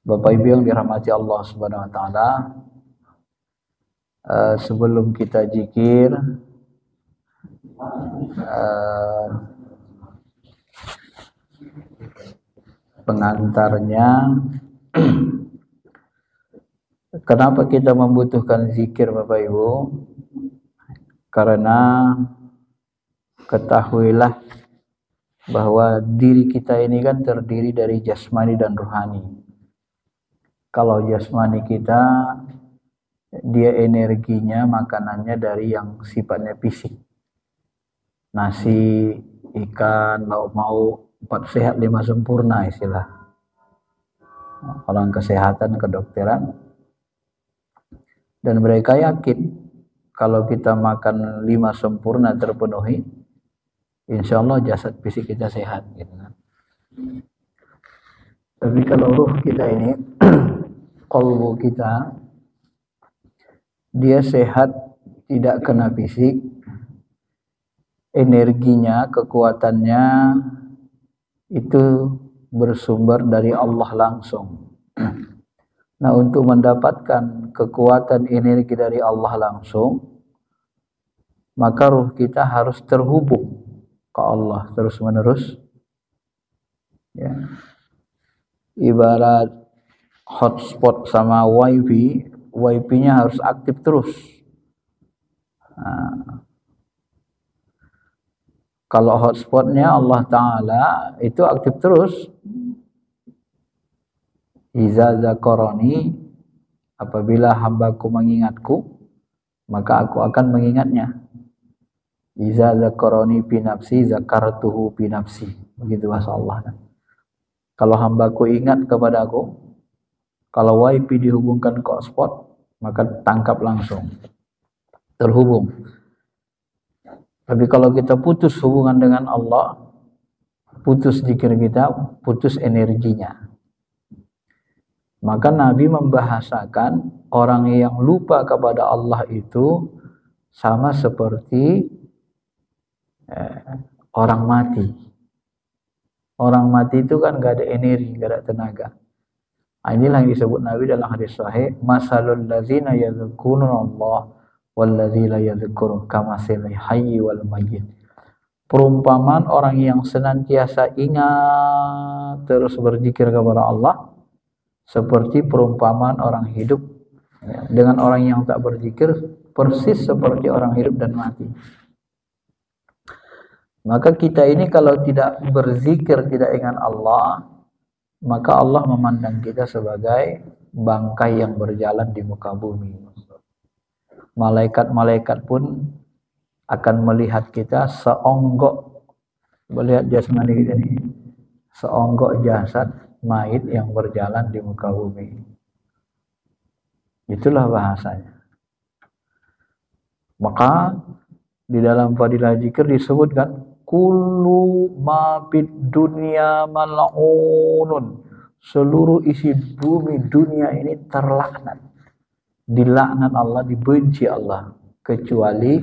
Bapak Ibu yang dirahmati Allah Subhanahu wa taala, sebelum kita zikir, pengantarnya, kenapa kita membutuhkan zikir Bapak Ibu? Karena ketahuilah bahwa diri kita ini kan terdiri dari jasmani dan rohani. Kalau jasmani kita, dia energinya, makanannya dari yang sifatnya fisik. Nasi, ikan, lauk mau, 4 sehat 5 sempurna istilah orang kesehatan, kedokteran. Dan mereka yakin kalau kita makan 5 sempurna terpenuhi, insya Allah jasad fisik kita sehat gitu kan. Tapi kalau ruh kita ini, qalbu kita, dia sehat, tidak kena fisik, energinya, kekuatannya itu bersumber dari Allah langsung. Nah, untuk mendapatkan kekuatan energi dari Allah langsung, maka ruh kita harus terhubung ke Allah terus menerus. Ya. Ibarat hotspot sama wifi-nya harus aktif terus. Nah, kalau hotspotnya Allah Ta'ala itu aktif terus. Iza zakaroni, apabila hambaku mengingatku, maka aku akan mengingatnya. Iza zakaroni fi nafsi zakartuhu fi nafsi. Begitu bahasa Allah. Kalau hambaku ingat kepadaku, kalau wifi dihubungkan ke hotspot, maka tangkap langsung, terhubung. Tapi kalau kita putus hubungan dengan Allah, putus zikir kita, putus energinya. Maka Nabi membahasakan orang yang lupa kepada Allah itu sama seperti orang mati. Orang mati itu kan gak ada energi, gak ada tenaga. Inilah yang disebut Nabi dalam hadis sahih, masalul ladzina yadhkuruna Allah wal ladzina yadhkurun kamathili hayyi wal mayyit. Perumpamaan orang yang senantiasa ingat terus berzikir kepada Allah seperti perumpamaan orang hidup, ya, dengan orang yang tak berzikir persis seperti orang hidup dan mati. Maka kita ini kalau tidak berzikir, tidak ingat Allah, maka Allah memandang kita sebagai bangkai yang berjalan di muka bumi. Malaikat-malaikat pun akan melihat kita seonggok, melihat jasmani kita ini, seonggok jasad mayit yang berjalan di muka bumi. Itulah bahasanya. Maka di dalam fadilah zikir disebutkan kullu ma fid dunya mal'unun, seluruh isi bumi dunia ini terlaknat, dilaknat Allah, dibenci Allah, kecuali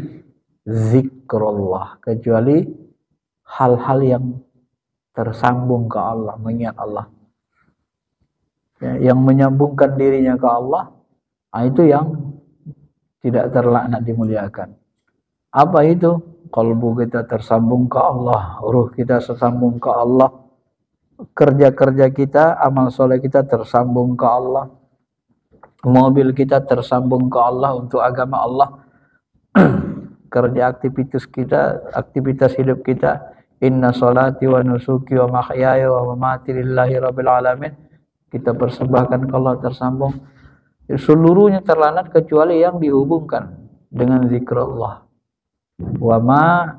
zikrullah, kecuali hal-hal yang tersambung ke Allah, mengingat Allah, ya, yang menyambungkan dirinya ke Allah, itu yang tidak terlaknat, dimuliakan. Apa itu? Kalbu kita tersambung ke Allah, ruh kita tersambung ke Allah, kerja-kerja kita, amal soleh kita tersambung ke Allah, mobil kita tersambung ke Allah untuk agama Allah, kerja aktivitas kita, aktivitas hidup kita, inna sholati wa nusuki wa mahyaya wa mamati lillahi rabbil alamin, kita persembahkan ke Allah, tersambung. Seluruhnya terlanat kecuali yang dihubungkan dengan zikrullah. Wa ma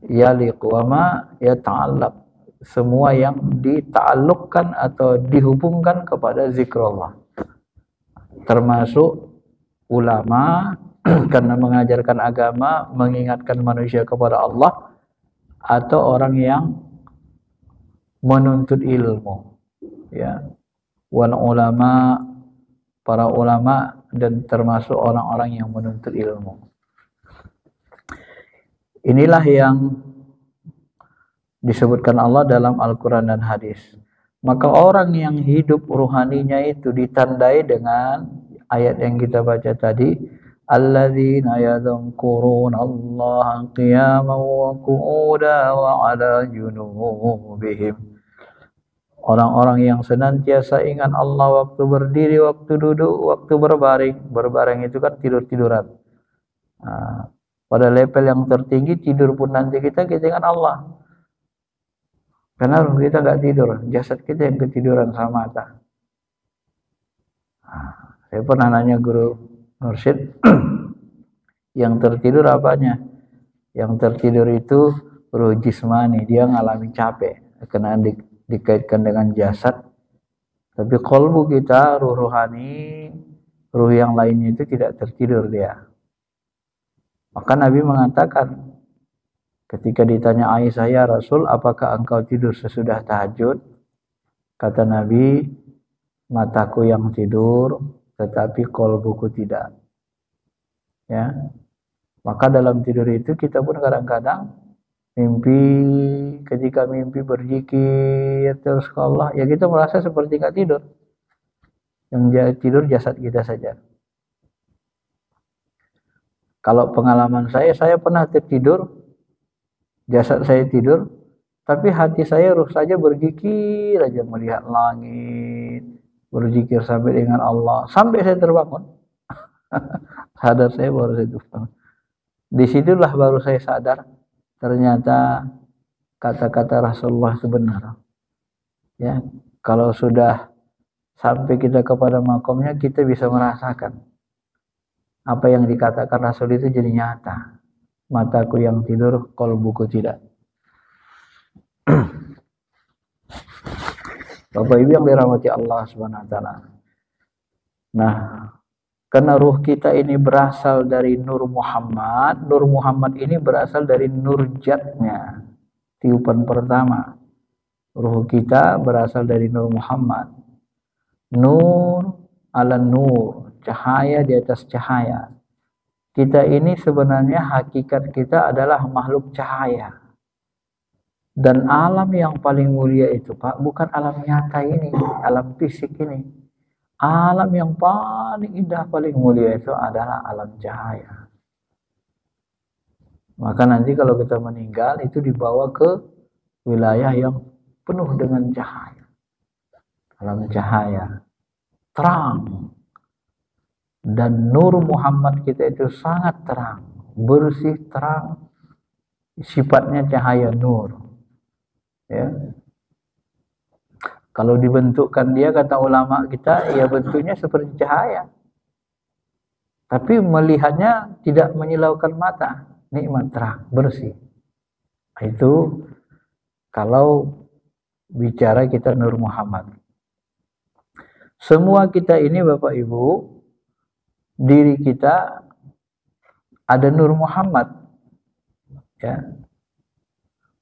yaliq wa ma yata'allaq, semua yang dita'alluqkan atau dihubungkan kepada zikrullah, termasuk ulama karena mengajarkan agama, mengingatkan manusia kepada Allah, atau orang yang menuntut ilmu, ya, wal ulama, para ulama, dan termasuk orang-orang yang menuntut ilmu. Inilah yang disebutkan Allah dalam Al-Quran dan hadis. Maka orang yang hidup ruhaninya itu ditandai dengan ayat yang kita baca tadi, alladzina yadhkuruna Allah qiyaman wa qu'udan wa 'ala junubihim. Orang-orang yang senantiasa ingat Allah waktu berdiri, waktu duduk, waktu berbaring. Berbaring itu kan tidur-tiduran. Nah, pada level yang tertinggi tidur pun nanti kita ingat Allah. Karena ruh kita nggak tidur, jasad kita yang ketiduran sama mata. Nah, saya pernah nanya guru mursyid, yang tertidur apanya? Yang tertidur itu ruh jismani, dia ngalami capek, karena dikaitkan dengan jasad. Tapi kolbu kita, ruh rohani, ruh yang lainnya itu tidak tertidur dia. Maka Nabi mengatakan, ketika ditanya Aisyah, ya Rasul, apakah engkau tidur sesudah tahajud? Kata Nabi, mataku yang tidur, tetapi kolbuku tidak. Ya, maka dalam tidur itu kita pun kadang-kadang mimpi, ketika mimpi berzikir terus ke Allah, ya kita merasa seperti nggak tidur. Yang tidur jasad kita saja. Kalau pengalaman saya pernah tertidur, jasad saya tidur, tapi hati saya ruh saja berzikir aja, melihat langit, berzikir sampai dengan Allah, sampai saya terbangun. Sadar saya baru saya terbangun. Disitulah baru saya sadar, ternyata kata-kata Rasulullah itu benar. Ya, kalau sudah sampai kita kepada makomnya, kita bisa merasakan apa yang dikatakan Rasul itu jadi nyata. Mataku yang tidur, qalbuku tidak. Bapak Ibu yang dirahmati Allah Subhanahu wa taala. Nah, karena ruh kita ini berasal dari Nur Muhammad, Nur Muhammad ini berasal dari nur jatnya, tiupan pertama. Ruh kita berasal dari Nur Muhammad. Nur ala nur, cahaya di atas cahaya. Kita ini sebenarnya hakikat kita adalah makhluk cahaya. Dan alam yang paling mulia itu, Pak, bukan alam nyata ini, alam fisik ini. Alam yang paling indah, paling mulia itu adalah alam cahaya. Maka nanti kalau kita meninggal, itu dibawa ke wilayah yang penuh dengan cahaya. Alam cahaya. Terang. Dan Nur Muhammad kita itu sangat terang. Bersih, terang. Sifatnya cahaya nur. Ya. Kalau dibentukkan dia, kata ulama kita, ya bentuknya seperti cahaya. Tapi melihatnya tidak menyilaukan mata. Nikmat, terang, bersih. Itu kalau bicara kita Nur Muhammad. Semua kita ini Bapak Ibu, diri kita ada Nur Muhammad. Ya.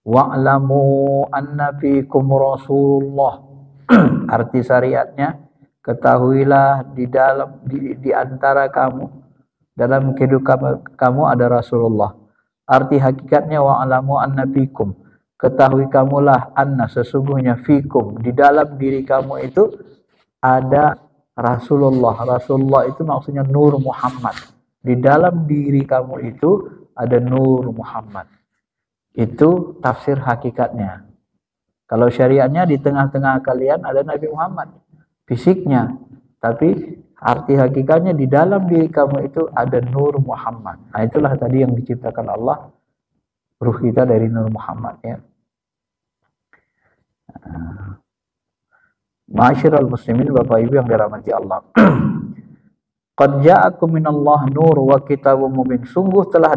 Wa'lamu anna fikum Rasulullah. Arti syariatnya, ketahuilah di antara kamu, dalam kehidupan kamu ada Rasulullah. Arti hakikatnya wa'lamu anna fikum. Ketahui kamulah anna, sesungguhnya fikum, di dalam diri kamu itu ada Rasulullah. Rasulullah itu maksudnya Nur Muhammad. Di dalam diri kamu itu ada Nur Muhammad. Itu tafsir hakikatnya. Kalau syariatnya di tengah-tengah kalian ada Nabi Muhammad, fisiknya. Tapi arti hakikatnya di dalam diri kamu itu ada Nur Muhammad. Nah, itulah tadi yang diciptakan Allah, ruh kita dari Nur Muhammad, ya. Ma'asyiral muslimin, Bapak Ibu yang dirahmati Allah. Qad ja'akum minallah nur wa kitabun mubin. Sungguh telah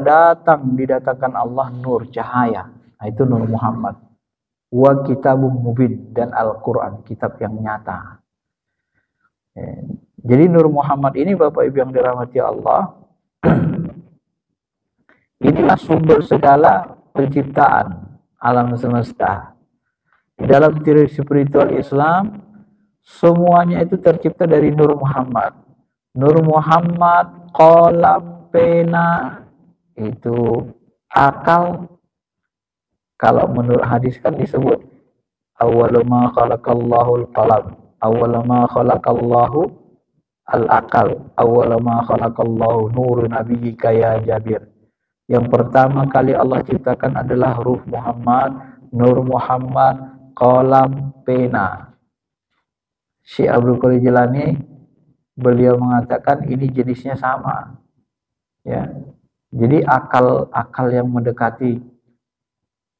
didatangkan Allah nur, cahaya. Nah, itu Nur Muhammad. Wa kitabun mubin, dan Al-Quran, kitab yang nyata. Jadi Nur Muhammad ini Bapak Ibu yang dirahmati Allah, inilah sumber segala penciptaan alam semesta. Di dalam teori spiritual Islam, semuanya itu tercipta dari Nur Muhammad. Nur Muhammad, qalam, pena, itu akal. Kalau menurut hadis kan disebut awwalu ma khalaqallahu al-qalam, awwalu ma khalaqallahu al-aqal, awwalu ma khalaqallahu nuru nabiyyika ya Jabir. Yang pertama kali Allah ciptakan adalah ruh Muhammad, nur Muhammad, qalam, pena. Syekh Abdul Qadir Jilani beliau mengatakan ini jenisnya sama. Ya. Jadi akal yang mendekati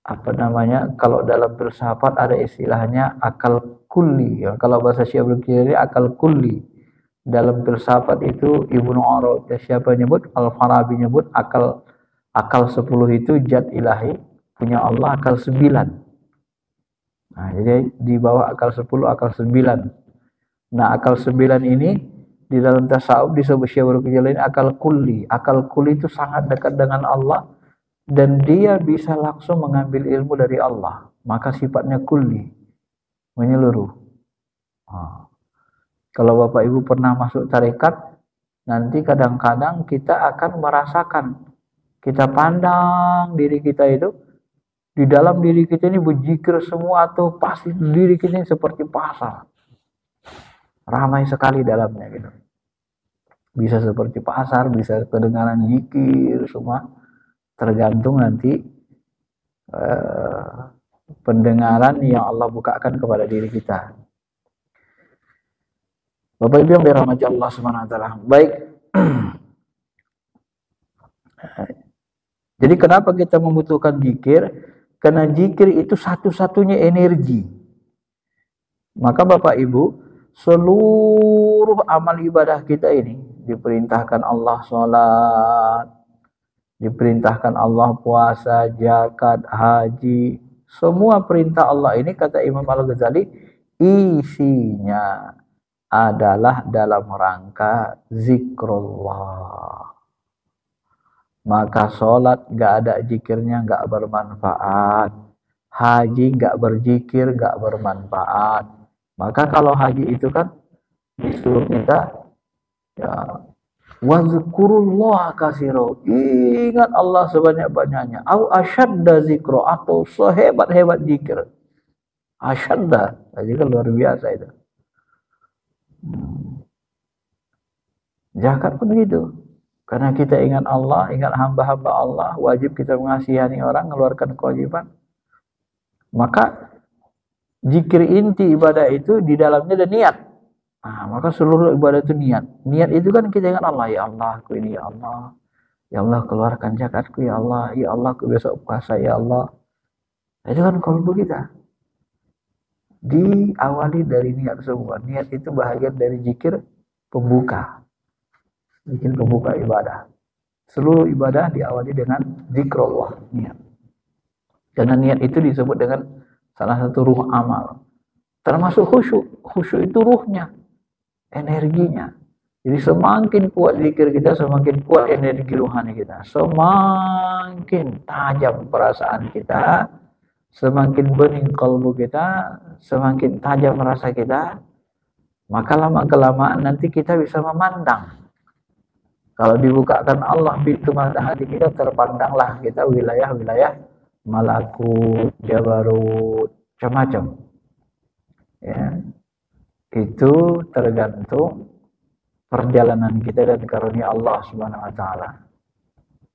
apa namanya, kalau dalam filsafat ada istilahnya akal kulli. Ya. Kalau bahasa Syekh Abdul Qadir akal kulli. Dalam filsafat itu Ibnu Arabi, siapa nyebut? Al-Farabi nyebut akal 10 itu zat ilahi, punya Allah akal 9. Nah, jadi di bawah akal 10 akal 9. Nah, akal 9 ini di dalam tasawuf disebut Syekh ini akal kulli. Akal kulli itu sangat dekat dengan Allah dan dia bisa langsung mengambil ilmu dari Allah. Maka sifatnya kulli, menyeluruh. Nah, kalau Bapak Ibu pernah masuk tarekat, nanti kadang-kadang kita akan merasakan, kita pandang diri kita itu, di dalam diri kita ini berzikir semua atau pasti diri kita ini seperti pasar. Ramai sekali dalamnya gitu. Bisa seperti pasar, bisa kedengaran zikir semua. Tergantung nanti pendengaran yang Allah bukakan kepada diri kita. Bapak Ibu yang dirahmati Allah Subhanahu wa taala. Baik. Jadi kenapa kita membutuhkan zikir? Karena zikir itu satu-satunya energi. Maka Bapak Ibu, seluruh amal ibadah kita ini diperintahkan Allah sholat, diperintahkan Allah puasa, zakat, haji, semua perintah Allah ini kata Imam Al-Ghazali isinya adalah dalam rangka zikrullah. Maka sholat gak ada zikirnya gak bermanfaat, haji gak berzikir gak bermanfaat. Maka kalau haji itu kan disuruh kita ya wazkurullah katsiro, ingat Allah sebanyak-banyaknya, au asyadda zikro, atau sehebat-hebat zikir. Asyadda, jadi kan luar biasa itu. Zakat pun begitu. Karena kita ingat Allah, ingat hamba-hamba Allah, wajib kita mengasihani orang, mengeluarkan kewajiban. Maka zikir inti ibadah itu di dalamnya ada niat. Nah, maka seluruh ibadah itu niat. Niat itu kan kita ingat Allah, ya Allah, aku ini ya Allah. Ya Allah, keluarkan zakatku ya Allah. Ya Allah, aku besok puasa ya Allah. Itu kan kalbu kita. Diawali dari niat semua. Niat itu bahagian dari zikir pembuka. Zikir pembuka ibadah. Seluruh ibadah diawali dengan zikrullah, niat. Karena niat itu disebut dengan salah satu ruh amal. Termasuk khusyuk. Khusyuk itu ruhnya, energinya. Jadi semakin kuat zikir kita, semakin kuat energi rohani kita. Semakin tajam perasaan kita, semakin bening kalbu kita, semakin tajam rasa kita, maka lama-kelamaan nanti kita bisa memandang. Kalau dibukakan Allah pintu mata hati kita, terpandanglah kita wilayah-wilayah malakut, jabarut, macam-macam. Ya, itu tergantung perjalanan kita dan karunia Allah Subhanahu wa taala.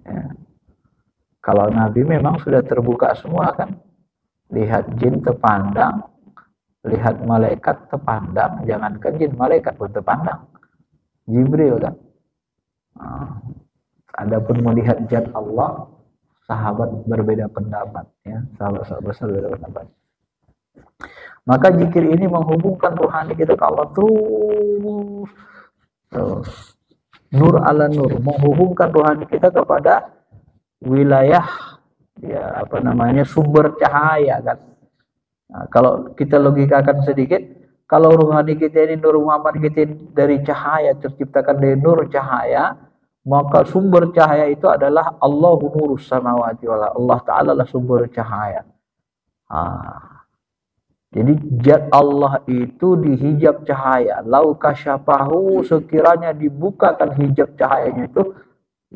Ya. Kalau Nabi memang sudah terbuka semua kan. Lihat jin terpandang, lihat malaikat terpandang, jangankan jin, malaikat pun terpandang. Jibril kan. Adapun melihat zat Allah, sahabat berbeda pendapat, ya, sahabat-sahabat berbeda pendapat. Maka zikir ini menghubungkan rohani kita ke Allah terus. Nur ala nur, menghubungkan rohani kita kepada wilayah ya apa namanya sumber cahaya kan. Nah, kalau kita logikakan sedikit, kalau rohani kita ini nur Muhammad kita dari cahaya, terciptakan dari nur cahaya, maka sumber cahaya itu adalah Allahu nurus samawati wal ardh. Allah Ta'ala lah sumber cahaya. Jadi zat Allah itu dihijab cahaya. Lau kasyafahu, sekiranya dibukakan hijab cahayanya itu,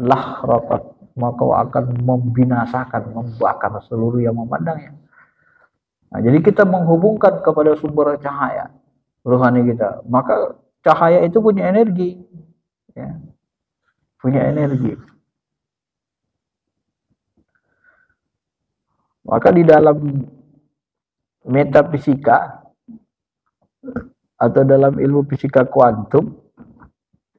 lah rapat, maka akan membinasakan, membakar seluruh yang memandangnya. Nah, jadi kita menghubungkan kepada sumber cahaya rohani kita. Maka cahaya itu punya energi, ya, punya energi. Maka di dalam metafisika atau dalam ilmu fisika kuantum,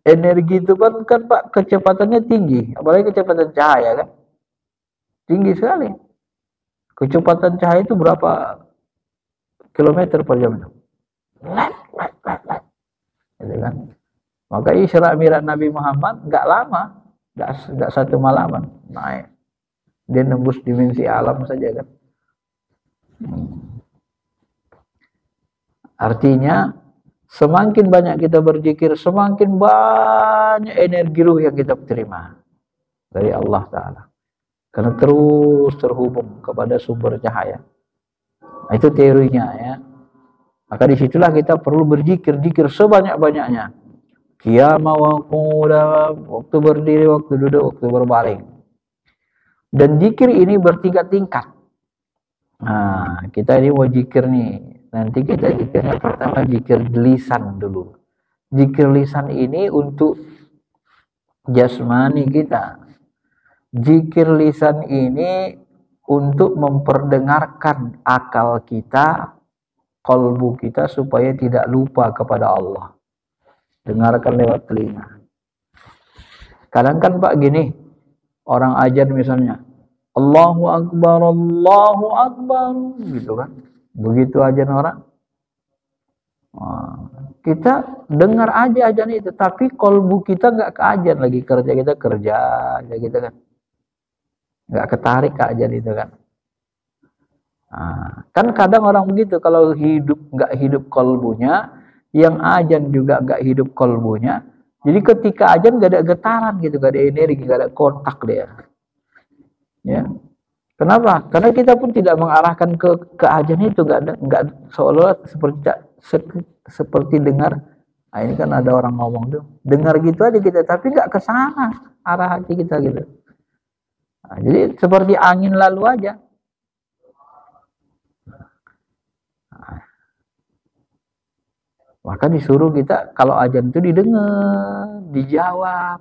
energi itu kan Pak kecepatannya tinggi, apalagi kecepatan cahaya kan, tinggi sekali. Kecepatan cahaya itu berapa kilometer per jam itu? Gitu kan? Maka Isra Mi'raj Nabi Muhammad nggak lama, nggak satu malaman naik. Dia nembus dimensi alam saja kan. Artinya semakin banyak kita berzikir, semakin banyak energi ruh yang kita terima dari Allah Ta'ala. Karena terus terhubung kepada sumber cahaya. Nah, itu teorinya ya. Maka disitulah kita perlu berzikir sebanyak-banyaknya. Qiyama wa qu'uda, waktu berdiri, waktu duduk, waktu berbaring. Dan zikir ini bertingkat-tingkat. Nah, kita ini mau zikir nih. Nanti kita zikirnya pertama zikir lisan dulu. Zikir lisan ini untuk jasmani kita. Zikir lisan ini untuk memperdengarkan akal kita, kalbu kita supaya tidak lupa kepada Allah. Dengarkan lewat telinga. Kadang kan Pak gini, orang ajan misalnya, Allahu Akbar, gitu kan. Begitu ajan orang, kita dengar aja ajan itu, tapi kalbu kita nggak ke ajan lagi, kerja aja gitu kan. Nggak ketarik ke ajan itu kan. Kan kadang orang begitu, kalau nggak hidup kalbunya, yang ajan juga nggak hidup kalbunya, jadi ketika ajan nggak ada getaran gitu, nggak ada energi, nggak ada kontak dia. Ya, kenapa? Karena kita pun tidak mengarahkan ke ajan itu, nggak seolah seperti dengar. Nah, ini kan ada orang ngomong tuh, dengar gitu aja kita, tapi nggak ke sana arah hati kita gitu. Nah, jadi seperti angin lalu aja. Maka disuruh kita kalau ajan itu didengar, dijawab.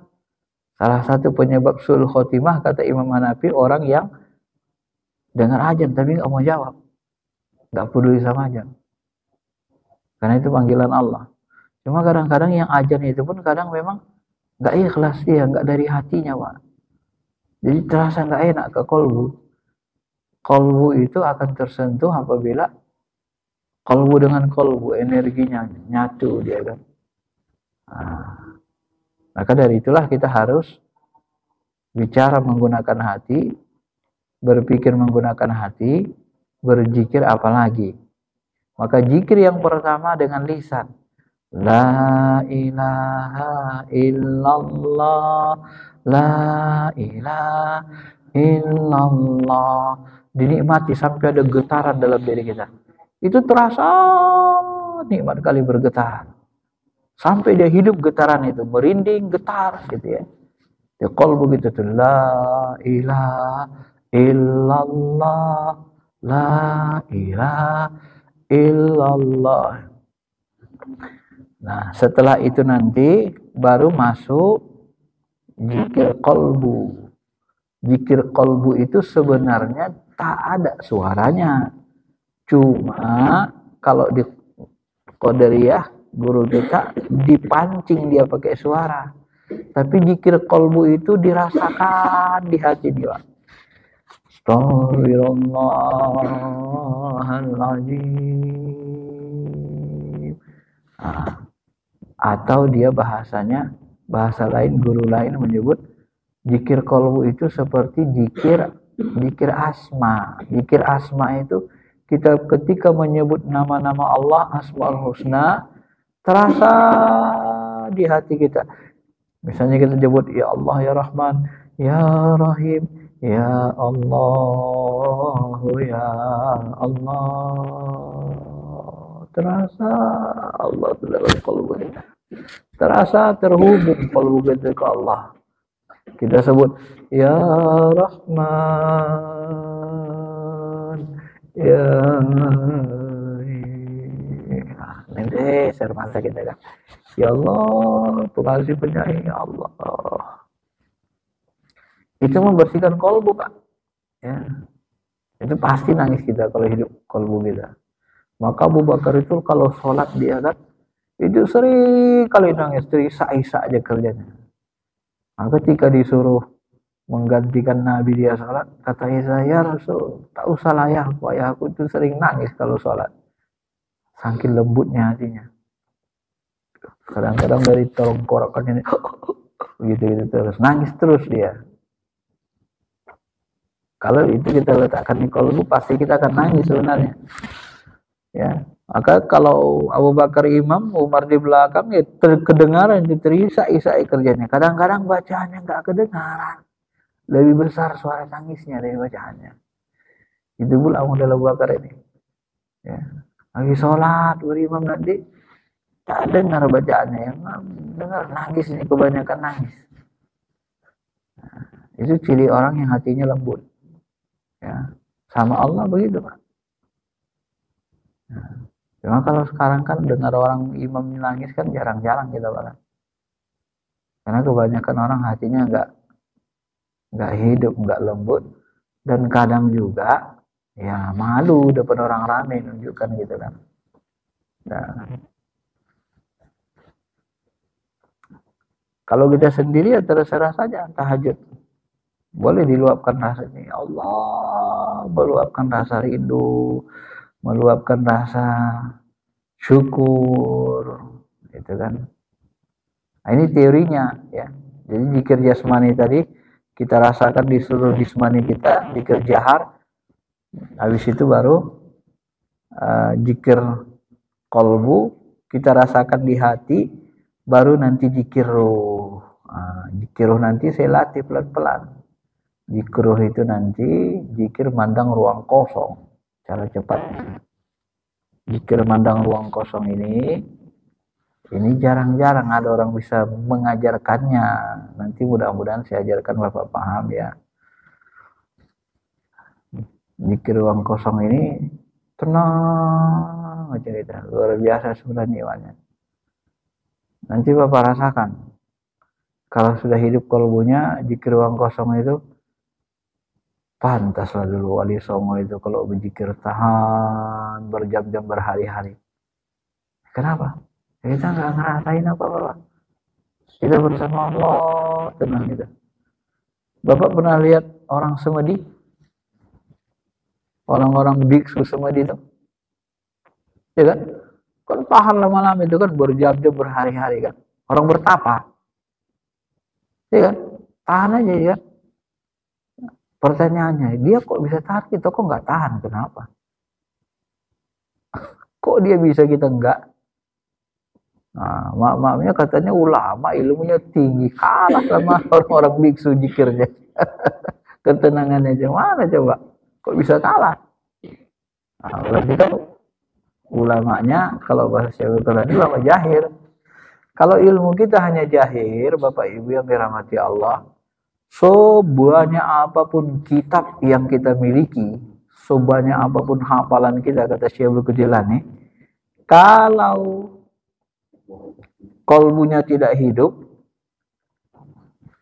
Salah satu penyebab sul khotimah kata Imam Hanafi, orang yang dengar ajan tapi nggak mau jawab, nggak peduli sama ajan. Karena itu panggilan Allah. Cuma kadang-kadang yang ajan itu pun kadang memang nggak ikhlas dia, nggak dari hatinya Pak. Jadi terasa nggak enak ke kolbu. Kolbu itu akan tersentuh apabila kolbu dengan kolbu, energinya nyatu dia kan. Maka dari itulah kita harus bicara menggunakan hati, berpikir menggunakan hati, berzikir apalagi. Maka zikir yang pertama dengan lisan. La ilaha illallah, la ilaha illallah. Dinikmati sampai ada getaran dalam diri kita. Itu terasa nikmat kali bergetar. Sampai dia hidup getaran itu, merinding, getar gitu ya. Dia qalbu begitu tuh, la ilaha illallah, la ilaha illallah. Nah, setelah itu nanti baru masuk zikir qalbu. Zikir qalbu itu sebenarnya tak ada suaranya. Cuma kalau di Qadariyah guru kita dipancing dia pakai suara. Tapi zikir qalbu itu dirasakan di hati dia. Astaghfirullahaladzim. Atau dia bahasa lain, guru lain menyebut zikir qalbu itu seperti zikir asma. Zikir asma itu kita ketika menyebut nama-nama Allah, Asmaul Husna, terasa di hati kita. Misalnya kita sebut ya Allah, ya Rahman, ya Rahim, ya Allah, ya Allah. Terasa Allah dalam kalbu kita. Terasa terhubung kalbu kita ke Allah. Kita sebut ya Rahman, Ya, nanti share mata kita kan. Ya Allah, pengasih penyayang ya Allah. Itu membersihkan kolbu Pak. Ya, itu pasti nangis kita kalau hidup kolbu kita. Maka Abu Bakar itu kalau sholat dia kan, itu sering kali nangis, terisak-isak aja kerjanya. Nah, ketika disuruh menggantikan Nabi dia sholat, kata Isa, ya Rasul, tak usah lah ya, ayahku itu sering nangis kalau sholat. Saking lembutnya hatinya. Kadang-kadang dari tenggorokannya gitu-gitu terus, nangis terus dia. Kalau itu kita letakkan di kolbu, pasti kita akan nangis sebenarnya. Ya, maka kalau Abu Bakar imam, Umar di belakang, ya kedengaran, terisak-isak kerjanya. Kadang-kadang bacaannya nggak kedengaran, lebih besar suara tangisnya dari bacaannya. Itu pula model Abu Bakar ini. Ya, lagi sholat berimam nanti tak dengar bacaannya, yang dengar nangis, ini kebanyakan nangis. Nah, itu ciri orang yang hatinya lembut. Ya, sama Allah begitu Pak. Nah, cuma kalau sekarang kan dengar orang imam nangis kan jarang-jarang kita Pak. Karena kebanyakan orang hatinya nggak hidup, nggak lembut, dan kadang juga ya malu depan orang ramai nunjukkan gitu kan. Nah, kalau kita sendiri ya terserah saja tahajud. Boleh diluapkan rasanya. Ya Allah, meluapkan rasa rindu, meluapkan rasa syukur, gitu kan. Nah, ini teorinya ya. Jadi zikir jasmani tadi kita rasakan di seluruh jismani kita, zikir jahar. Habis itu baru zikir kolbu kita rasakan di hati, baru nanti zikir ruh. Zikir ruh nanti saya latih pelan-pelan. Zikir ruh itu nanti zikir mandang ruang kosong, cara cepatnya. Zikir mandang ruang kosong ini jarang-jarang ada orang bisa mengajarkannya. Nanti mudah-mudahan saya ajarkan Bapak paham ya. Zikir ruang kosong ini tenang aja kita, luar biasa sebenarnya imannya. Nanti Bapak rasakan kalau sudah hidup kolbunya zikir ruang kosong itu, pantaslah dulu Wali Songo itu kalau berzikir tahan berjam-jam berhari-hari. Kenapa? Kita nggak ngerasain apa-apa. Kita bersama Allah tenang gitu. Bapak pernah lihat orang semedi? Orang-orang biksu semedi itu, ya kan? Kan tahan lama-lama itu kan berjam-jam berhari-hari kan. Orang bertapa, ya kan? Tahan aja ya. Pertanyaannya, dia kok bisa tahan, kita kok nggak tahan? Kenapa? Kok dia bisa, kita enggak? Nah, maaf-maafnya katanya ulama ilmunya tinggi, kalah sama orang-orang biksu zikirnya. Ketenangannya aja mana coba? Kok bisa kalah? Nah, berarti kan ulamanya kalau bahasa Syafi'i tadi ulama jahir. Kalau ilmu kita hanya jahir, Bapak Ibu yang dirahmati Allah, sebanyak apapun kitab yang kita miliki, sebanyak apapun hafalan kita, kata Syafi'i Jilani, kalau kolbunya tidak hidup,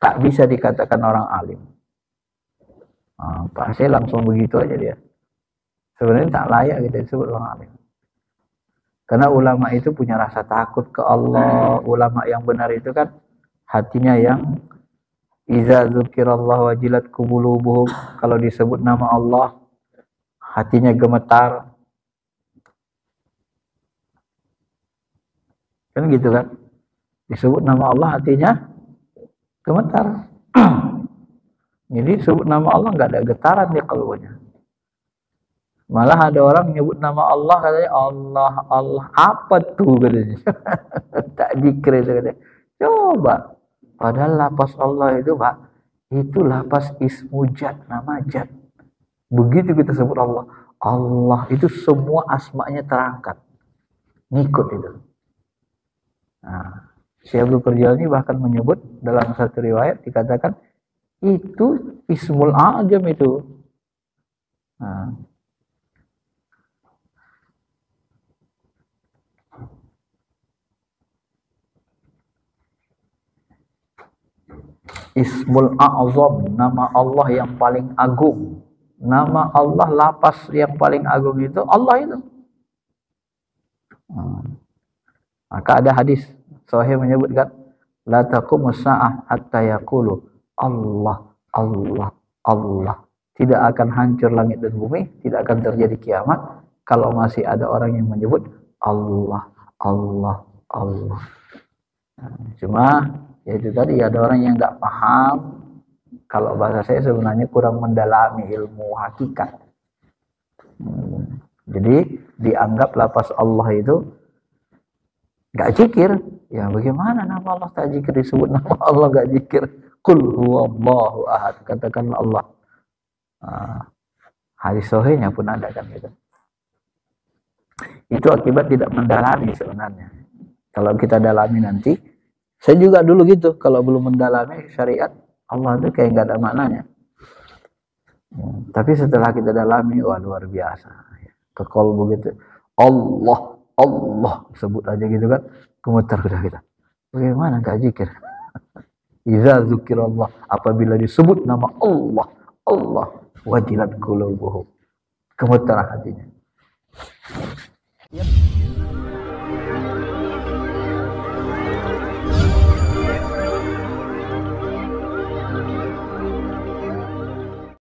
tak bisa dikatakan orang alim. Nah, pasti langsung begitu aja dia. Sebenarnya tak layak kita disebut orang alim. Karena ulama itu punya rasa takut ke Allah. Ulama yang benar itu kan hatinya yang iza dzukirallahu wajilat qulubuhum, kalau disebut nama Allah hatinya gemetar. Kan gitu kan? Disebut nama Allah hatinya gemetar. Jadi sebut nama Allah nggak ada getaran di kalbunya. Malah ada orang nyebut nama Allah katanya Allah, Allah apa tuh katanya. Tak zikir katanya. Coba, padahal lapas Allah itu Pak, itu lapas ismu jad, nama jad. Begitu kita sebut Allah, Allah itu semua asmanya terangkat, ngikut itu. Nah, Syekh Abdul Perjalani bahkan menyebut dalam satu riwayat dikatakan itu ismul a'jam itu. Nah, Ismul A'zam, nama Allah yang paling agung. Nama Allah, lapas yang paling agung itu Allah itu. Maka ada hadis sahih menyebutkan la taqumus sa'ah hatta yaqulu Allah Allah Allah. Tidak akan hancur langit dan bumi, tidak akan terjadi kiamat kalau masih ada orang yang menyebut Allah Allah Allah. Cuma ya itu tadi, ada orang yang nggak paham. Kalau bahasa saya sebenarnya kurang mendalami ilmu hakikat. Jadi dianggap lapas Allah itu nggak zikir. Ya bagaimana nama Allah tak zikir, disebut nama Allah nggak zikir? Qul huwallahu ahad, katakan Allah. Hadis sahihnya pun ada kan gitu. Itu akibat tidak mendalami sebenarnya. Kalau kita dalami nanti, saya juga dulu gitu, kalau belum mendalami syariat Allah itu kayak nggak ada maknanya. Tapi setelah kita dalami, wah luar biasa. Ke kolbu gitu, Allah, Allah, sebut aja gitu kan, gemetar udah kita. Bagaimana nggak zikir? Iza zukirallah, apabila disebut nama Allah, Allah, wajilat qulubuhum, gemetar hatinya. Yep.